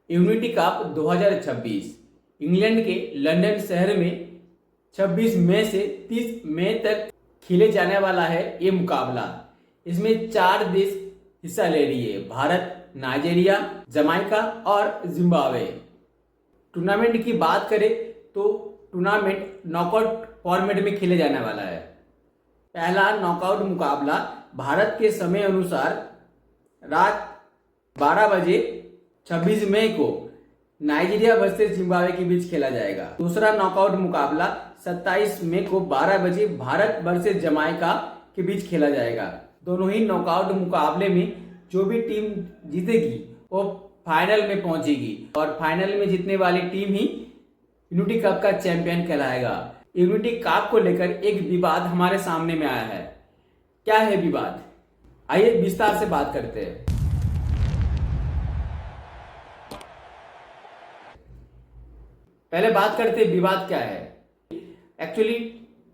Unity cup 2026 England के London शहर में 26 मई से 30 मई तक खेले जाने वाला है ये मुकाबला। इसमें 4 देश हिस्सा ले रही है, भारत, नाइजीरिया, जमाइका और जिम्बाब्वे। टूर्नामेंट की बात करें तो टूर्नामेंट नॉकआउट फॉर्मेट में खेले जाने वाला है। पहला नॉकआउट मुकाबला भारत के समय अनुसार रात 12 बजे 26 मई को नाइजीरिया वर्सेस जिम्बाब्वे के बीच खेला जाएगा। दूसरा नॉकआउट मुकाबला 27 मई को 12 बजे भारत वर्सेस जमाइका के बीच खेला जाएगा। दोनों ही नॉकआउट मुकाबले में जो भी टीम जीतेगी वो फाइनल में पहुंचेगी और फाइनल में जीतने वाली टीम ही यूनिटी कप का चैंपियन कहलाएगा। यूनिटी कप को लेकर एक विवाद हमारे सामने में आया है। क्या है विवाद? आइए विस्तार से बात करते हैं। पहले बात करते हैं विवाद क्या है। Actually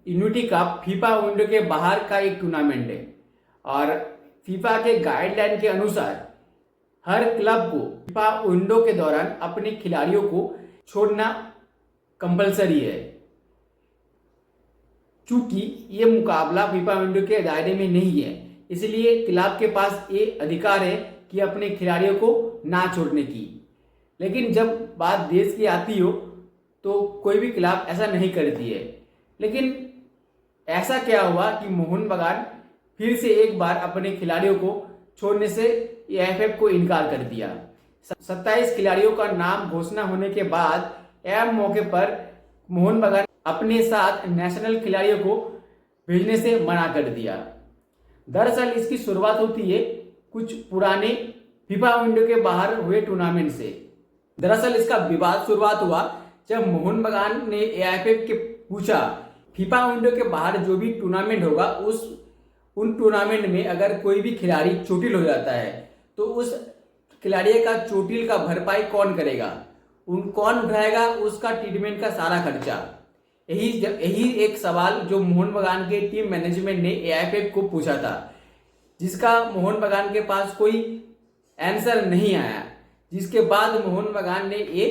unity cup FIFA window के बाहर का एक टूर्नामेंट है और फीफा के गाइडलाइन के अनुसार हर क्लब को फीफा विंडो के दौरान अपने खिलाड़ियों को छोड़ना कंपलसरी है। चूंकि ये मुकाबला फीफा विंडो के दायरे में नहीं है, इसलिए क्लब के पास ये अधिकार है कि अपने खिलाड़ियों को ना छोड़ने की। लेकिन जब बात देश की आती हो तो कोई भी क्लब ऐसा नहीं करती है। लेकिन ऐसा क्या हुआ कि मोहन बगान फिर से एक बार अपने खिलाड़ियों को छोड़ने से एएफएफ को इनकार कर दिया। 27 खिलाड़ियों का नाम घोषणा होने के बाद एम मौके पर मोहन बगान अपने साथ नेशनल खिलाड़ियों को भेजने से मना कर दिया। दरअसल इसकी शुरुआत होती है कुछ पुराने फीफा विंडो के बाहर हुए टूर्नामेंट से। दरअसल इसका विवाद शुरुआत हुआ जब मोहन बगान ने एआईएफएफ के पूछा फीफा विंडो के बाहर जो भी टूर्नामेंट होगा उन टूर्नामेंट में अगर कोई भी खिलाड़ी चोटिल हो जाता है तो उस खिलाड़ी का चोटिल का भरपाई कौन करेगा, कौन उठाएगा उसका ट्रीटमेंट का सारा खर्चा। यही एक सवाल जो मोहन बगान के टीम मैनेजमेंट ने एआईएफएफ को पूछा था, जिसका मोहन बगान के पास कोई आंसर नहीं आया। जिसके बाद मोहन बगान ने ये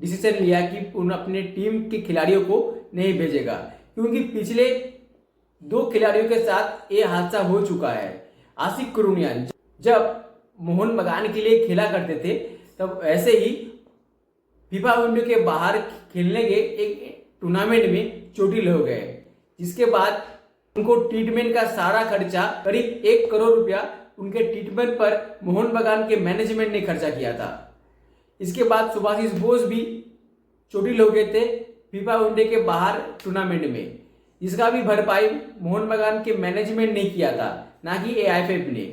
डिसीजन लिया कि अपने टीम के खिलाड़ियों को नहीं भेजेगा, क्योंकि पिछले 2 खिलाड़ियों के साथ ये हादसा हो चुका है। आसिक कुरुनियान जब मोहन बगान के लिए खेला करते थे तब ऐसे ही फीफा विंडो के बाहर खेलने के एक टूर्नामेंट में चोटिल हो गए, जिसके बाद उनको ट्रीटमेंट का सारा खर्चा करीब 1 करोड़ रुपया उनके ट्रीटमेंट पर मोहन बगान के मैनेजमेंट ने खर्चा किया था। इसके बाद सुभाषिष बोस भी चोटिल हो गए थे फीफा विंडो के बाहर टूर्नामेंट में, जिसका भी भरपाई मोहन बगान के मैनेजमेंट ने किया था, ना कि एआईएफएफ ने।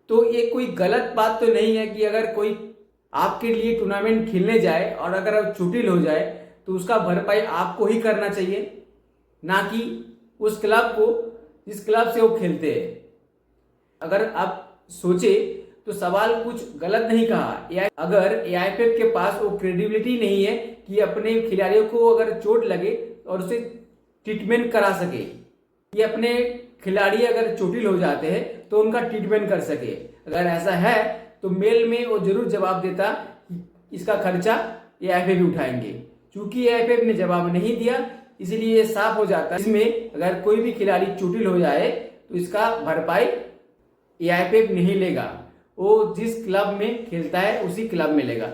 तो ये कोई गलत बात तो नहीं है कि अगर कोई आपके लिए टूर्नामेंट खेलने जाए और अगर आप चोटिल हो जाए तो उसका भरपाई आपको ही करना चाहिए, ना कि उस क्लब को जिस क्लब से वो खेलते हैं। अगर आप सोचे तो सवाल कुछ गलत नहीं कहा। अगर एआईएफएफ के पास वो क्रेडिबिलिटी नहीं है कि अपने खिलाड़ियों को अगर चोट लगे और उसे ट्रीटमेंट करा सके, कि अपने खिलाड़ी अगर चोटिल हो जाते हैं तो उनका ट्रीटमेंट कर सके, अगर ऐसा है तो मेल में वो जरूर जवाब देता इसका खर्चा एआईएफएफ भी उठाएंगे। चूंकि एआईएफएफ ने जवाब नहीं दिया, इसलिए ये साफ हो जाता है इसमें अगर कोई भी खिलाड़ी चोटिल हो जाए तो इसका भरपाई एआईएफएफ नहीं लेगा, वो जिस क्लब में खेलता है उसी क्लब में लेगा।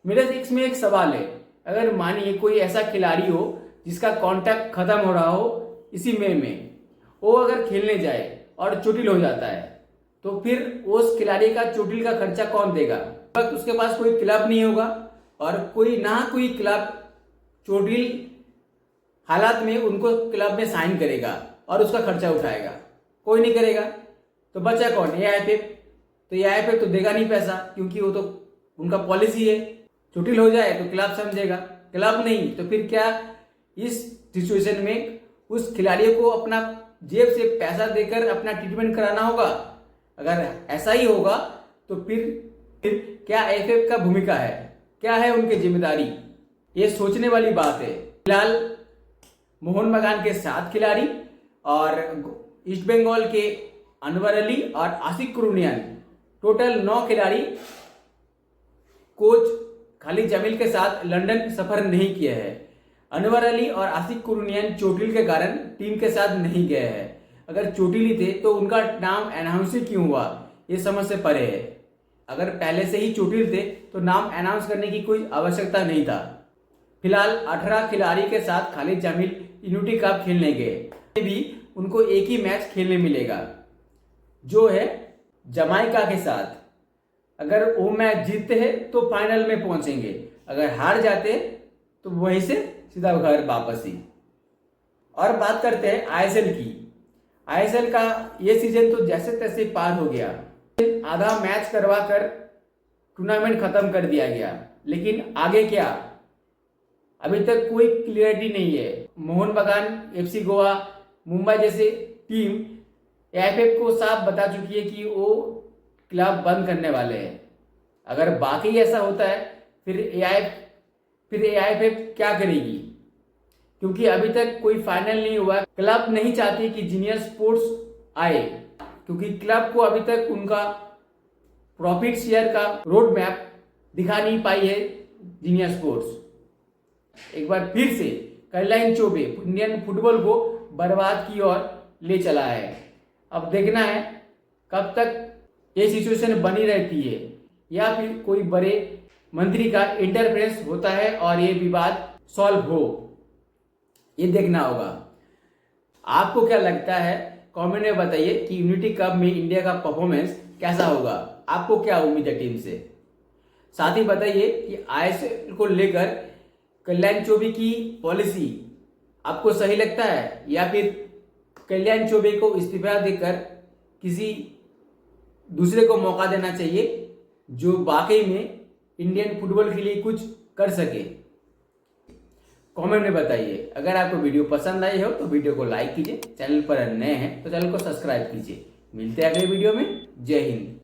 मेरे इसमें एक सवाल है, अगर मानिए कोई ऐसा खिलाड़ी हो जिसका कॉन्ट्रैक्ट खत्म हो रहा हो इसी मई में, वो अगर खेलने जाए और चोटिल हो जाता है तो फिर उस खिलाड़ी का चोटिल का खर्चा कौन देगा? उसके पास कोई क्लब नहीं होगा और कोई क्लब चोटिल हालात में उनको क्लब में साइन करेगा और उसका खर्चा उठाएगा, कोई नहीं करेगा। तो बचा कौन? एआईएफएफ। तो एआईएफएफ तो देगा नहीं पैसा, क्योंकि वो तो उनका पॉलिसी है, चोटिल हो जाए तो क्लब समझेगा, क्लब नहीं तो फिर क्या इस सिचुएशन में उस खिलाड़ियों को अपना जेब से पैसा देकर अपना ट्रीटमेंट कराना होगा? अगर ऐसा ही होगा तो फिर क्या एएफएफ का भूमिका है, क्या है उनकी जिम्मेदारी? ये सोचने वाली बात है। फिलहाल मोहन बगान के 7 खिलाड़ी और ईस्ट बंगाल के अनवर अली और आसिक कुरुनियान टोटल 9 खिलाड़ी कोच खालिद जमील के साथ लंदन सफर नहीं किया है। अनवर अली और आसिक कुरनियन चोटिल के कारण टीम के साथ नहीं गए हैं। अगर चोटिल ही थे तो उनका नाम अनाउंस ही क्यों हुआ, ये समझ से परे है। अगर पहले से ही चोटिल थे तो नाम अनाउंस करने की कोई आवश्यकता नहीं था। फिलहाल 18 खिलाड़ी के साथ खालिद जमील यूनिटी कप खेलने गए भी उनको एक ही मैच खेलने मिलेगा, जो है जमाइका के साथ। अगर वो मैच जीतते हैं तो फाइनल में पहुंचेंगे, अगर हार जाते हैं तो वहीं से सीधा घर वापस ही। और बात करते हैं आईएसएल की। आईएसएल का ये सीजन तो जैसे तैसे पार हो गया। आधा मैच करवा कर टूर्नामेंट खत्म कर दिया गया, लेकिन आगे क्या, अभी तक कोई क्लियरिटी नहीं है। मोहन बगान, एफसी गोवा, मुंबई जैसे टीम एआईएफएफ को साफ बता चुकी है कि वो क्लब बंद करने वाले हैं। अगर बाकी ऐसा होता है फिर एआईएफएफ क्या करेगी, क्योंकि अभी तक कोई फाइनल नहीं हुआ। क्लब नहीं चाहती कि जूनियर स्पोर्ट्स आए, क्योंकि क्लब को अभी तक उनका प्रॉफिट शेयर का रोड मैप दिखा नहीं पाई है जूनियर स्पोर्ट्स। एक बार फिर से कैरोलाइन चोबे इंडियन फुटबॉल को बर्बाद की ओर ले चला है। अब देखना है कब तक ये सिचुएशन बनी रहती है या फिर कोई बड़े मंत्री का इंटरफेरेंस होता है और ये विवाद सॉल्व हो, ये देखना होगा। आपको क्या लगता है कमेंट में बताइए कि यूनिटी कप में इंडिया का परफॉर्मेंस कैसा होगा, आपको क्या उम्मीद है टीम से। साथ ही बताइए कि आईएसएल को लेकर कल्याण चौबे की पॉलिसी आपको सही लगता है या फिर कल्याण चौबे को इस्तीफा देकर किसी दूसरे को मौका देना चाहिए जो वाकई में इंडियन फुटबॉल के लिए कुछ कर सके। कमेंट में बताइए। अगर आपको वीडियो पसंद आई हो तो वीडियो को लाइक कीजिए, चैनल पर नए हैं तो चैनल को सब्सक्राइब कीजिए। मिलते हैं अगले वीडियो में। जय हिंद।